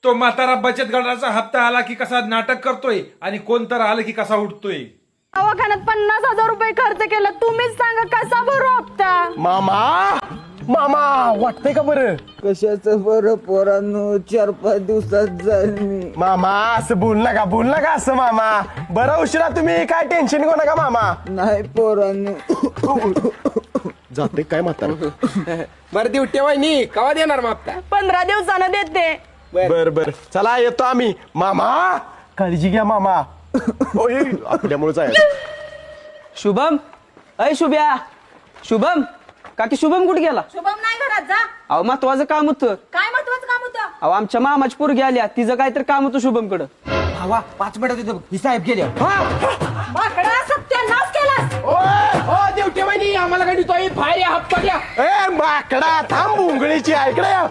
तो म्हातारा बचत गटाचा हप्ता आला की कसा नाटक करतोय आणि कोणतर आलं की कसा उठतोय. दवाखान्यात 50,000 रुपये खर्च केला. तुम्हीच सांगा कसा भरू हप्ता. मामा मामा वाटतंय का बरं? कशाचं बरं पोरांनो, 4-5 दिवसात जाईल मी. मामा असं बोल नका असं मामा. बरं उशिरा तुम्ही काय टेन्शन घेऊ नका मामा. नाही पोरांनो. जाते काय म्हातारा. बरं ड्युटी वहिनी कवा देणार मग हप्ता? 15 दिवसानं देते. बर चला येतो आम्ही. मामा काळजी घ्या मामा. ओय आपल्यामुळेच आहे. शुभम अय शुभ्या शुभम काकी शुभम कुठे गेला? शुभम नाही घरात जा. अहो महत्वाचं काम होतं. काय महत्वाचं काम होतं? अहो आमच्या मामाची पोरगी आल्या तिचं काहीतरी काम होतं शुभम कडं. भावा 5 मिनिटात येतो ही साहेब गेले. माकडा सत्यानाश केलास. हो ड्युटी वहिनी आम्हाला काय देतोय बाहेर या हप्ता द्या. ए माकडा थांब उंगळीची ऐकड्या.